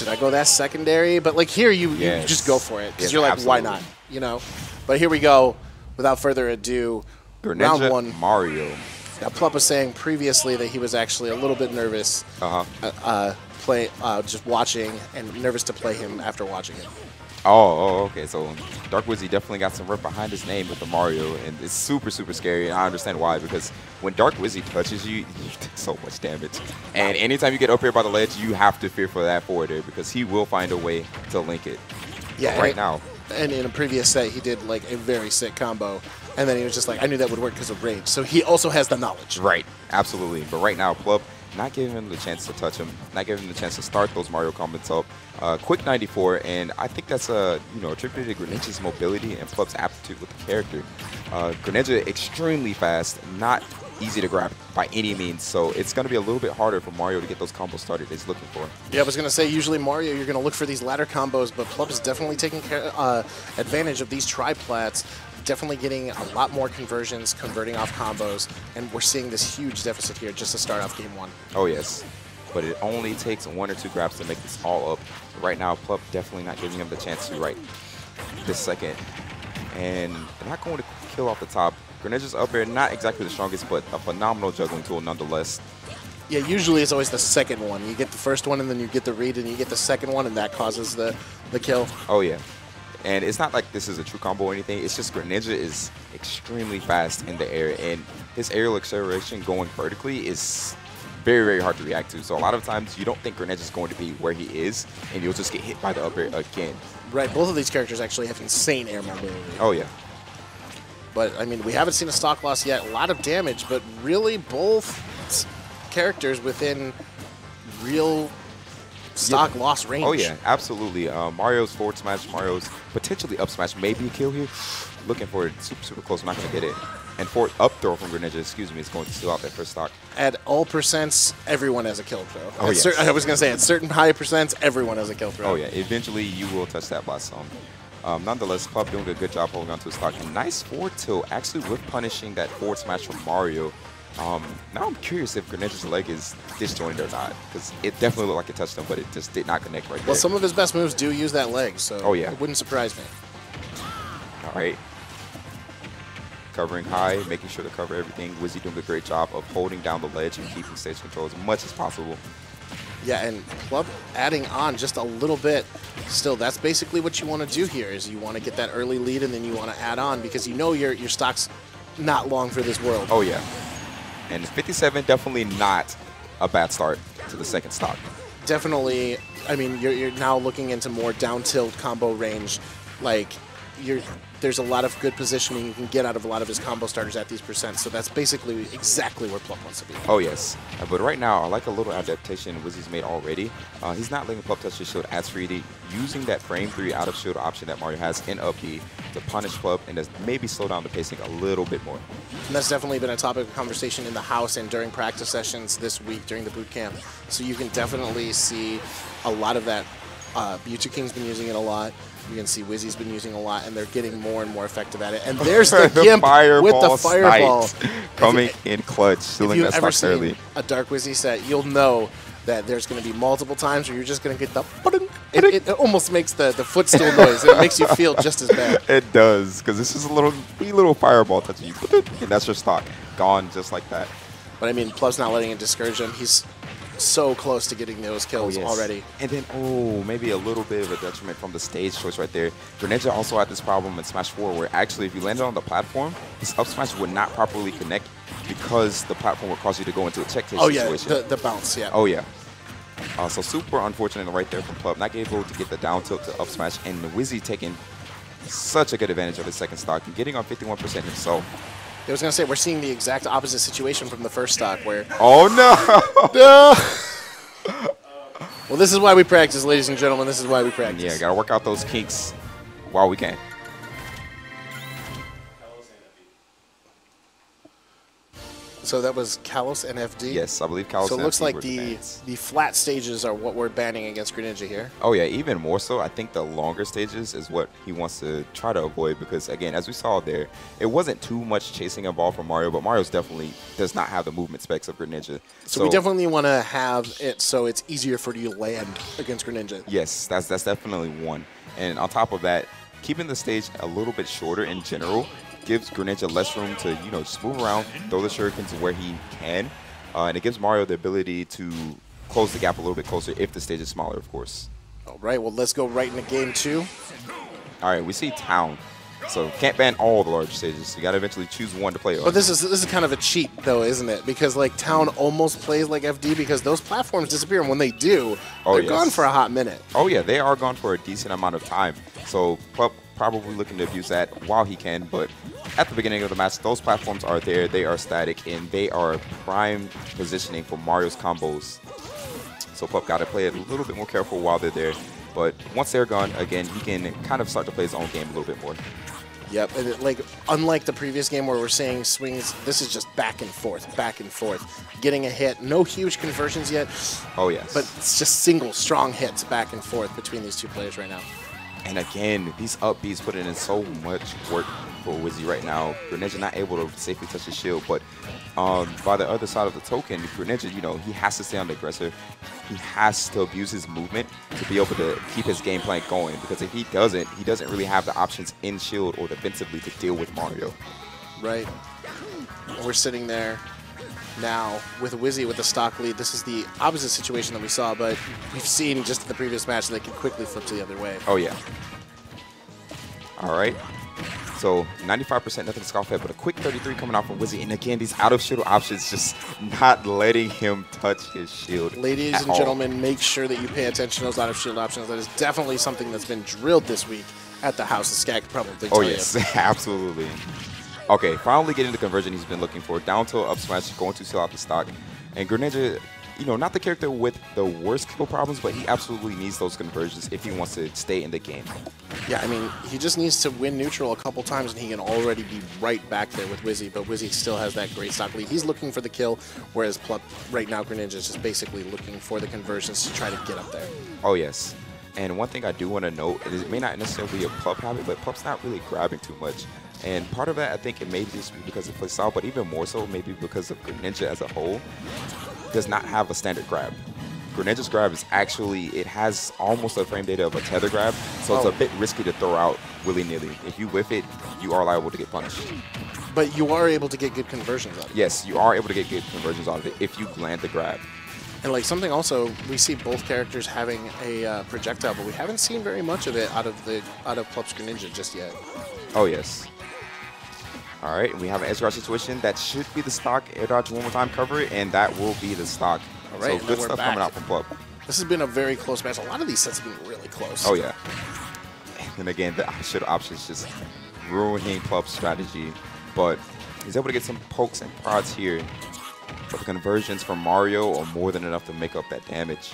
should I go that secondary? But like here, you just go for it because you're like, absolutely. why not? You know. But here we go. Without further ado, Greninja round 1. Mario. Now, Plup was saying previously that he was actually a little bit nervous just watching and nervous to play him after watching it. Oh, okay. So Dark Wizzy definitely got some rep behind his name with the Mario, and it's super, super scary. And I understand why, because when Dark Wizzy touches you, you take so much damage. And anytime you get up here by the ledge, you have to fear for that forward air because he will find a way to link it. Yeah, right now. And in a previous set, he did like a very sick combo, and then he was just like, I knew that would work because of rage. So he also has the knowledge. Right, absolutely. But right now, Plup, not giving him the chance to touch him, not giving him the chance to start those Mario combos up. Quick 94, and I think that's attributed to Greninja's mobility and Plup's aptitude with the character. Greninja extremely fast, not easy to grab by any means, so it's going to be a little bit harder for Mario to get those combos started he's looking for. Yeah, I was going to say, usually Mario, you're going to look for these ladder combos, but Plup is definitely taking advantage of these tri-plats, definitely getting a lot more conversions, converting off combos, and we're seeing this huge deficit here just to start off game 1. Oh, yes. But it only takes 1 or 2 grabs to make this all up. Right now, Plup definitely not giving him the chance to right this second. And they're not going to kill off the top. Greninja's up air, not exactly the strongest, but a phenomenal juggling tool nonetheless. Yeah, usually it's always the second one. You get the first one, and then you get the read, and you get the second one, and that causes the kill. Oh, yeah. And it's not like this is a true combo or anything. It's just Greninja is extremely fast in the air, and his aerial acceleration going vertically is very, very hard to react to. So a lot of times you don't think Greninja is going to be where he is, and you'll just get hit by the up air again. Right, both of these characters actually have insane air mobility. Oh, yeah. But, I mean, we haven't seen a stock loss yet. A lot of damage, but really both characters within real stock loss range. Oh, yeah, absolutely. Mario's forward smash, Mario's potentially up smash, maybe a kill here. Looking for it super, super close. I'm not going to get it. And forward up throw from Greninja, excuse me, is going to steal out that first stock. At all percents, everyone has a kill throw. Oh, yes. I was going to say, at certain high percents, everyone has a kill throw. Oh, yeah. Eventually, you will touch that blast zone. Nonetheless, Plup doing a good job holding on to his stock. And nice forward tilt, actually with punishing that forward smash from Mario. Now I'm curious if Greninja's leg is disjointed or not, because it definitely looked like it touched him, but it just did not connect right there. Well, some of his best moves do use that leg, so oh, yeah. It wouldn't surprise me. All right. Covering high, making sure to cover everything. Wizzy doing a great job of holding down the ledge and keeping stage control as much as possible. Yeah, and Plup adding on just a little bit. Still, that's basically what you want to do here, is you want to get that early lead, and then you want to add on, because you know your stock's not long for this world. Oh, yeah. And 57, definitely not a bad start to the second stock. Definitely, I mean, you're now looking into more down tilt combo range. Like, there's a lot of good positioning you can get out of a lot of his combo starters at these percents. So that's basically exactly where Plup wants to be. Oh, yes. But right now, I like a little adaptation Wizzy's made already. He's not letting Plup touch his shield as freely, using that frame 3 out of shield option that Mario has in up B to punish Plup and just maybe slow down the pacing a little bit more. And that's definitely been a topic of conversation in the house and during practice sessions this week during the boot camp. So you can definitely see a lot of that. Mewtwo King's been using it a lot. You can see Wizzy's been using a lot, and they're getting more and more effective at it. And there's the Gimp with the fireball. Coming in clutch, stealing that stock early. If you've ever seen a Dark Wizzy set, you'll know that there's going to be multiple times where you're just going to get the it almost makes the footstool noise. It makes you feel just as bad. It does, because this is a wee little fireball touching you, and that's your stock. Gone just like that. But I mean, Plup's not letting it discourage him. He's so close to getting those kills already. And then, maybe a little bit of a detriment from the stage choice right there. Greninja also had this problem in Smash 4 where actually if you landed on the platform, his up smash would not properly connect because the platform would cause you to go into a check cage situation. Oh yeah, the bounce, yeah. Oh yeah. So super unfortunate right there from Plup. Not able to get the down tilt to up smash, and Wizzy taking such a good advantage of his second stock and getting on 51% himself. I was going to say, we're seeing the exact opposite situation from the first stock where... Oh, no! No! Well, this is why we practice, ladies and gentlemen. This is why we practice. Yeah, got to work out those kinks while we can. So that was Kalos and FD? Yes, I believe Kalos So it and looks FD like were the bans. flat stages are what we're banning against Greninja here. Oh yeah, even more so, I think the longer stages is what he wants to try to avoid because, again, as we saw there, it wasn't too much chasing a ball from Mario, but Mario's definitely does not have the movement specs of Greninja. So we definitely want to have it so it's easier for you to land against Greninja. Yes, that's definitely one. And on top of that, keeping the stage a little bit shorter in general gives Greninja less room to, just move around, throw the shurikens where he can, and it gives Mario the ability to close the gap a little bit closer if the stage is smaller, of course. All right, well, let's go right into game 2. All right, we see Town. So can't ban all the large stages. You got to eventually choose one to play on. But this is kind of a cheat, though, isn't it? Because, like, Town almost plays like FD because those platforms disappear, and when they do, they're gone for a hot minute. Oh, yeah, they are gone for a decent amount of time. So Plup probably looking to abuse that while he can, but at the beginning of the match, those platforms are there, they are static, and they are prime positioning for Mario's combos. So Plup got to play it a little bit more careful while they're there, but once they're gone, again, he can kind of start to play his own game a little bit more. Yep, and unlike the previous game where we're seeing swings, this is just back and forth, getting a hit. No huge conversions yet. Oh, yes. But it's just single, strong hits back and forth between these two players right now. And again, these up Bs put in so much work for Wizzy right now. Greninja not able to safely touch the shield, but by the other side of the token, Greninja, he has to stay on the aggressor. He has to abuse his movement to be able to keep his game plan going, because if he doesn't really have the options in shield or defensively to deal with Mario. Right. We're sitting there now with Wizzy with the stock lead. This is the opposite situation that we saw, but we've seen just in the previous match that they can quickly flip to the other way. Oh, yeah. All right. So 95% nothing to scoff at, but a quick 33 coming out from Wizzy. And again, these out of shield options just not letting him touch his shield. Ladies and gentlemen, make sure that you pay attention to those out of shield options. That is definitely something that's been drilled this week at the house. The Skag probably tell you. Absolutely. Okay, finally getting the conversion he's been looking for. Down to up smash, going to sell out the stock. And Greninja, not the character with the worst kill problems, but he absolutely needs those conversions if he wants to stay in the game. Yeah, I mean, he just needs to win neutral a couple times, and he can already be right back there with Wizzy, but Wizzy still has that great stock lead. He's looking for the kill, whereas Plup, right now, Greninja is just basically looking for the conversions to try to get up there. Oh, yes. And one thing I do want to note, it may not necessarily be a Plup habit, but Plup's not really grabbing too much. And part of that, I think it may just be because of playstyle, but even more so maybe because of Greninja as a whole does not have a standard grab. Greninja's grab is actually, it has almost a frame data of a tether grab, so it's a bit risky to throw out willy-nilly. If you whiff it, you are liable to get punished. But you are able to get good conversions out of it. Yes, you are able to get good conversions out of it if you land the grab. And like something also, we see both characters having a projectile, but we haven't seen very much of it out of Plup's Greninja just yet. Oh, yes. All right, and we have an edge guard situation. That should be the stock. Air dodge one more time, cover it, and that will be the stock. All right, so good stuff coming out from Plup. This has been a very close match. A lot of these sets have been really close. Oh, yeah. And again, the shield options just ruining Plup's strategy. But he's able to get some pokes and prods here. But the conversions from Mario are more than enough to make up that damage.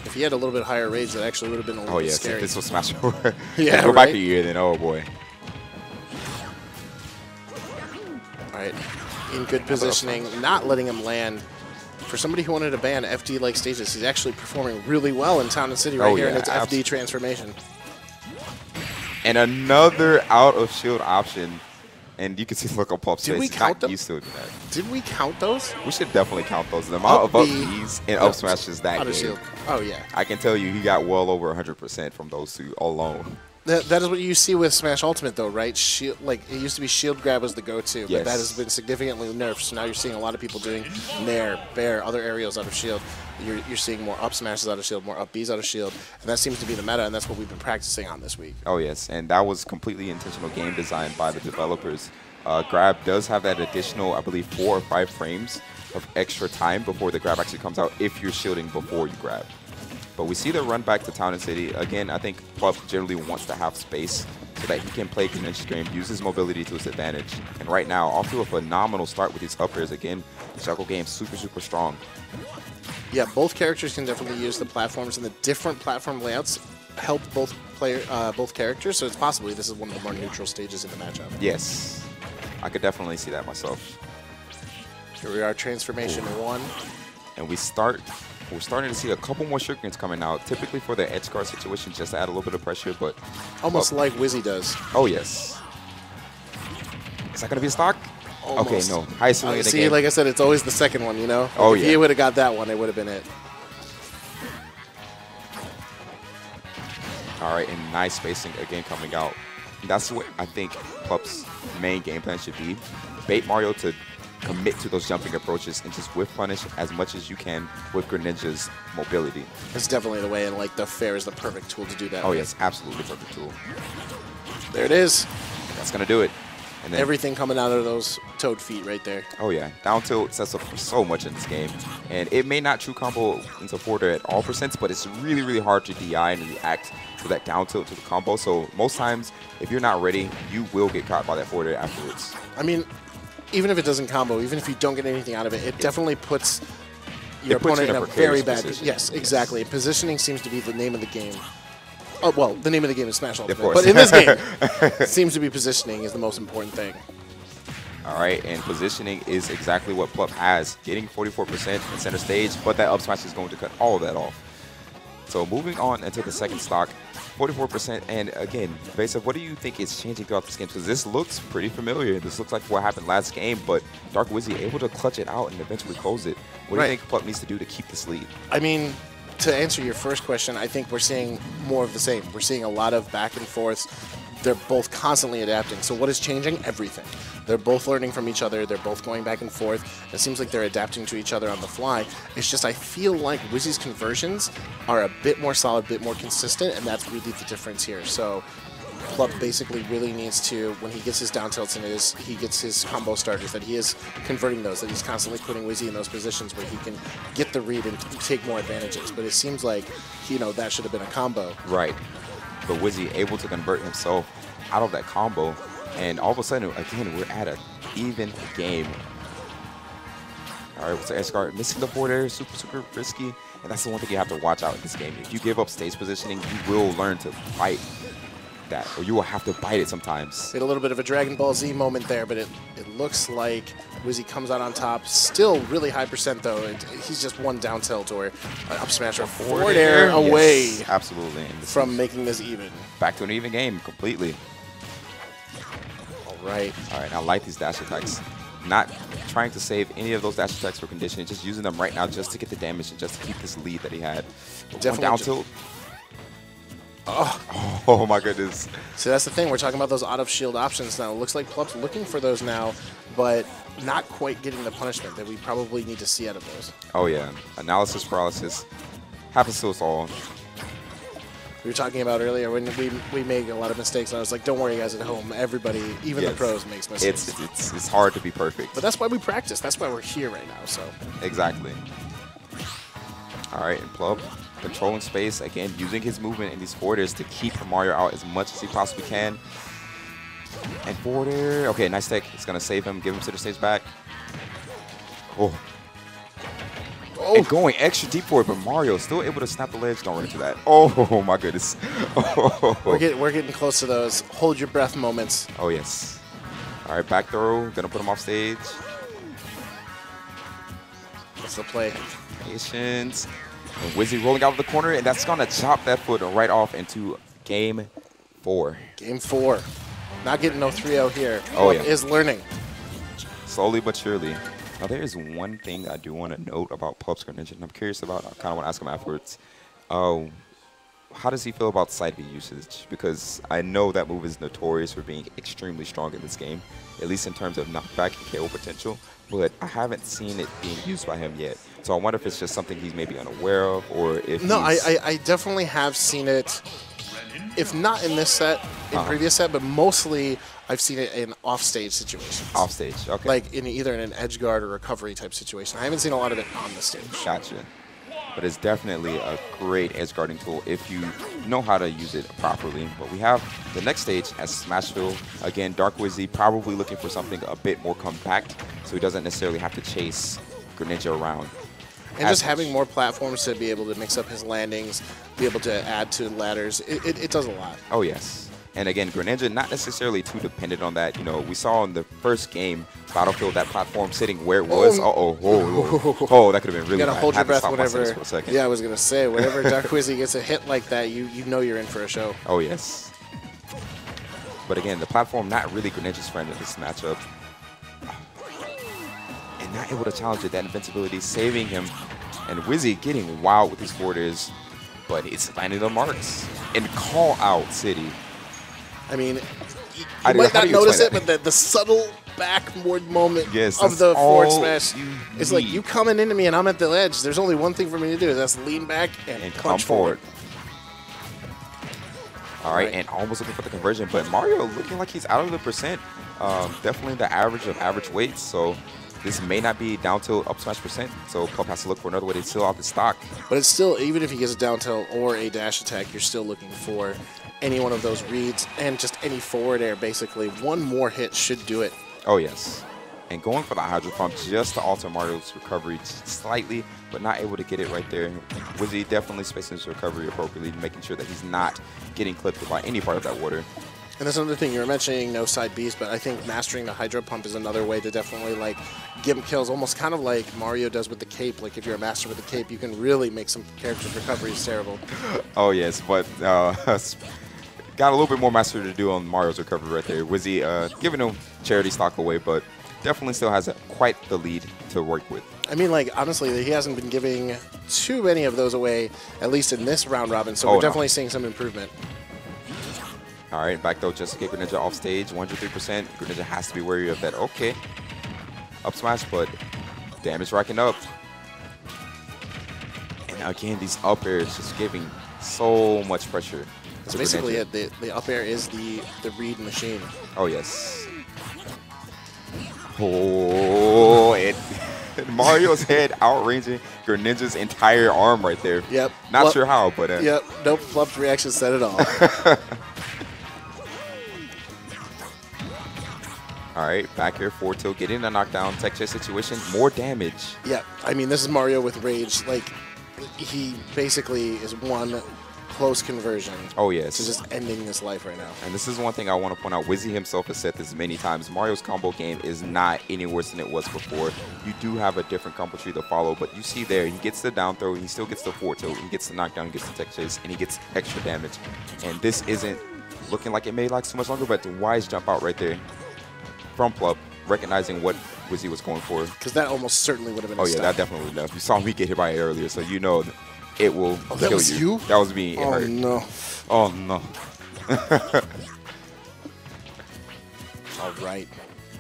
If he had a little bit higher rage, that actually would have been a little bit scary. If this was Smash over. Yeah, go back a year, then oh boy. All right, in good positioning, not letting him land. For somebody who wanted to ban FD-like stages, he's actually performing really well in Town and City right here in its FD transformation. And another out of shield option. And you can see the look on Plup's face. He's not used to it. Did we count those? We should definitely count those. The amount of up Bs and up smashes that game. Shield. Oh, yeah. I can tell you he got well over 100% from those two alone. That is what you see with Smash Ultimate, though, right? Shield, like it used to be shield grab was the go-to, but that has been significantly nerfed. So now you're seeing a lot of people doing Nair, Bear, other aerials out of shield. You're seeing more up smashes out of shield, more up Bs out of shield, and that seems to be the meta, and that's what we've been practicing on this week. Oh yes, and that was completely intentional game design by the developers. Grab does have that additional, I believe, 4 or 5 frames of extra time before the grab actually comes out if you're shielding before you grab. But we see the run back to Town and City. Again, I think Plup generally wants to have space so that he can play Greninja's game, use his mobility to his advantage. And right now, off to a phenomenal start with these up airs. Again, the juggle game super, super strong. Yeah, both characters can definitely use the platforms, and the different platform layouts help both characters. So it's possibly this is one of the more neutral stages in the matchup. Yes, I could definitely see that myself. Here we are, transformation 1. And we're starting to see a couple more Shurikens coming out, typically for the edge guard situation, just to add a little bit of pressure, but... Almost like Wizzy does. Oh, yes. Is that going to be a stock? Almost. Okay, no. Highest ceiling in the See, game. like I said, it's always the second one, you know? Like Oh, if yeah. he would have got that one, it would have been it. All right, and nice spacing again coming out. That's what I think Plup's main game plan should be. Bait Mario to commit to those jumping approaches and just whiff punish as much as you can with Greninja's mobility. It's definitely the way, and like the fair is the perfect tool to do that. Oh, yes, absolutely perfect tool. There it is. That's going to do it. And then, Everything coming out of those toad feet right there. oh, yeah. Down tilt sets up for so much in this game. And it may not true combo into forward at all percents, but it's really, really hard to DI and react to that down tilt to the combo. So most times, if you're not ready, you will get caught by that forward air afterwards. I mean, even if it doesn't combo, even if you don't get anything out of it, it definitely puts your opponent in a very bad position. Yes, exactly. Yes. Positioning seems to be the name of the game. Oh, well, the name of the game is Smash Ultimate, but in this game, it seems to be positioning is the most important thing. All right, and positioning is exactly what Plup has, getting 44% in center stage, but that up smash is going to cut all of that off. So moving on into the second stock, 44%, and again, Vesa, what do you think is changing throughout this game? Because this looks pretty familiar. This looks like what happened last game, but Dark Wizzy able to clutch it out and eventually close it. What do you think Plup needs to do to keep this lead? I mean, to answer your first question, I think we're seeing more of the same. We're seeing a lot of back and forths. They're both constantly adapting. So what is changing? Everything. They're both learning from each other. They're both going back and forth. It seems like they're adapting to each other on the fly. It's just I feel like Wizzy's conversions are a bit more solid, a bit more consistent, and that's really the difference here. So Plup basically really needs to, when he gets his down tilts and he gets his combo starters, that he is converting those, that he's constantly putting Wizzy in those positions where he can get the read and take more advantages. But it seems like, you know, that should have been a combo. Right. But Wizzy able to convert himself out of that combo, and all of a sudden, again, we're at an even game. All right, what's the edge guard? Missing the forward air, super, super risky, and that's the one thing you have to watch out in this game. If you give up stage positioning, you will learn to fight that, or you will have to bite it sometimes. Hit a little bit of a Dragon Ball Z moment there, but it looks like Wizzy comes out on top. Still really high percent, though. He's just one down tilt or an up smash or forward air away absolutely. from making this even. Back to an even game completely. All right. All right, I like these dash attacks. Not trying to save any of those dash attacks for conditioning, just using them right now just to get the damage and just to keep this lead that he had. Definitely down tilt. Oh my goodness. So that's the thing. We're talking about those out-of-shield options now. It looks like Plup's looking for those now, but not quite getting the punishment that we probably need to see out of those. Oh, yeah. Analysis paralysis happens to us all. We were talking about earlier when we make a lot of mistakes, and I was like, don't worry, guys at home. Everybody, even the pros, makes mistakes. It's hard to be perfect. But that's why we practice. That's why we're here right now. So exactly. All right, and Plup controlling space, again, using his movement in these forwarders to keep Mario out as much as he possibly can. And forward air. Okay, nice tech. It's going to save him, give him center stage back. Oh. And going extra deep for it, but Mario still able to snap the ledge. Don't run into that. Oh, my goodness. Oh. We're getting close to those hold your breath moments. Oh, yes. All right, back throw. Going to put him off stage. That's the play. Patience. And Wizzy rolling out of the corner, and that's going to chop that foot right off into game 4. Game 4. Not getting no 3-0 here. Oh, yeah. Is learning. Slowly but surely. Now, there is one thing I do want to note about Plup's Greninja, and I'm curious about. I kind of want to ask him afterwards. How does he feel about side B usage? Because I know that move is notorious for being extremely strong in this game, at least in terms of knockback and KO potential, but I haven't seen it being used by him yet. So I wonder if it's just something he's maybe unaware of, or if No, I definitely have seen it, if not in this set, in previous set, but mostly I've seen it in off-stage situations. Off-stage, okay. Like either in an edge guard or recovery type situation. I haven't seen a lot of it on the stage. Gotcha. But it's definitely a great edge guarding tool if you know how to use it properly. But we have the next stage as Smashville. Again, Dark Wizzy probably looking for something a bit more compact, so he doesn't necessarily have to chase Greninja around. And just having more platforms to be able to mix up his landings, be able to add to ladders, it does a lot. Oh, yes. And again, Greninja not necessarily too dependent on that. You know, we saw in the first game, Battlefield, that platform sitting where it was. Oh, that could have been really you gotta bad. hold your breath for whenever. a second. Yeah, I was gonna say whenever Dark Wizzy gets a hit like that, you know you're in for a show. Oh yes. But again, the platform not really Greninja's friend in this matchup. And not able to challenge it. That invincibility saving him. And Wizzy getting wild with his borders. But it's landing the marks. And call out City. I mean, you might not notice it, but the subtle backward moment of the forward smash is like you coming into me and I'm at the edge. There's only one thing for me to do, is that's lean back and punch forward. All right, and almost looking for the conversion, but Mario looking like he's out of the percent. Definitely the average of average weights, so this may not be down tilt up smash percent, so Plup has to look for another way to seal out the stock. But it's still, even if he gets a down tilt or a dash attack, you're still looking for any one of those reads and just any forward air, basically. One more hit should do it. Oh, yes. And going for the Hydro Pump just to alter Mario's recovery slightly, but not able to get it right there. Wizzy definitely spacing his recovery appropriately, making sure that he's not getting clipped by any part of that water. And that's another thing, you were mentioning no side Bs, but I think mastering the Hydro Pump is another way to definitely like give him kills, almost kind of like Mario does with the cape. Like if you're a master with the cape, you can really make some characters' recoveries terrible. Oh, yes, but got a little bit more master to do on Mario's recovery right there. Wizzy giving him charity stock away, but definitely still has quite the lead to work with. I mean, like, honestly, he hasn't been giving too many of those away, at least in this round robin, so we're definitely seeing some improvement. All right, back though, just to get Greninja off stage, 103%. Greninja has to be wary of that. Okay. Up smash, but damage racking up. And again, these up airs just giving so much pressure. That's basically it. The up air is the read machine. Oh, yes. Oh, Mario's head outranging Greninja's entire arm right there. Yep. Not sure how, but... Yep. Nope. Plup's reaction said it all. All right, back here, forward tilt, getting a knockdown, tech chase situation, more damage. Yeah, I mean, this is Mario with rage. Like, he basically is one close conversion. Oh, yes. To just ending this life right now. And this is one thing I want to point out. Wizzy himself has said this many times. Mario's combo game is not any worse than it was before. You do have a different combo tree to follow, but you see there, he gets the down throw, he still gets the forward tilt, he gets the knockdown, he gets the tech chase, and he gets extra damage. And this isn't looking like it may last so much longer, but the wise jump out right there from Plup, recognizing what Wizzy was going for. Because that almost certainly would have been a yeah, that definitely would have. You saw me get hit by it earlier, so you know it will kill you. That was you? That was me. It hurt. No. Oh, no. All right.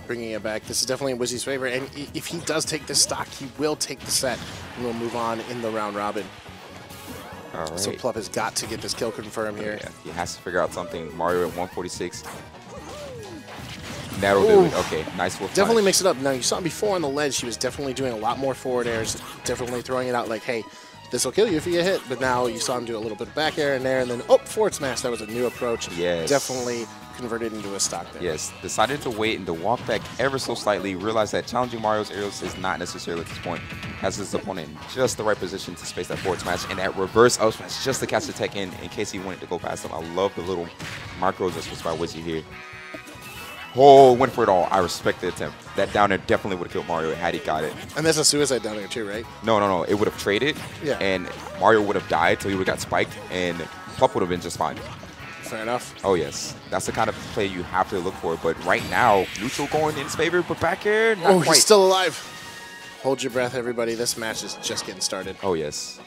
Bringing it back. This is definitely in Wizzy's favor, and if he does take this stock, he will take the set, and we'll move on in the round robin. All right. So Plup has got to get this kill confirmed here. Yeah, he has to figure out something. Mario at 146. That'll do it. Okay, nice wolf Definitely punish. mix it up. Now, you saw him before on the ledge. He was definitely doing a lot more forward airs, definitely throwing it out like, hey, this will kill you if you get hit. But now you saw him do a little bit of back air in there, and then, forward smash. That was a new approach. Yes. Definitely converted into a stock there. Yes, decided to wait and to walk back ever so slightly, realized that challenging Mario's aerials is not necessarily at this point. Has his opponent in just the right position to space that forward smash, and that reverse up smash just to catch the tech in case he wanted to go past him. I love the little micro adjustments by Wizzy here. Oh, went for it all. I respect the attempt. That down air definitely would have killed Mario had he got it. And that's a suicide down air too, right? No. It would have traded, and Mario would have died, so he would have got spiked, and Plup would have been just fine. Fair enough. Oh, yes. That's the kind of play you have to look for. But right now, neutral going in his favor, but back air, not quite. He's still alive. Hold your breath, everybody. This match is just getting started. Oh, yes.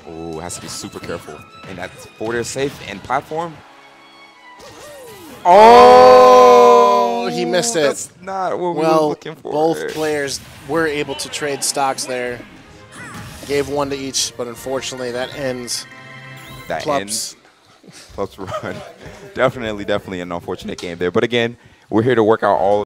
Oh, has to be super careful. And that forward air safe and platform. Oh, he missed it. That's not what we were looking for. Both players were able to trade stocks there. Gave one to each, but unfortunately that ends Plup's run. Definitely an unfortunate game there. But again, we're here to work out all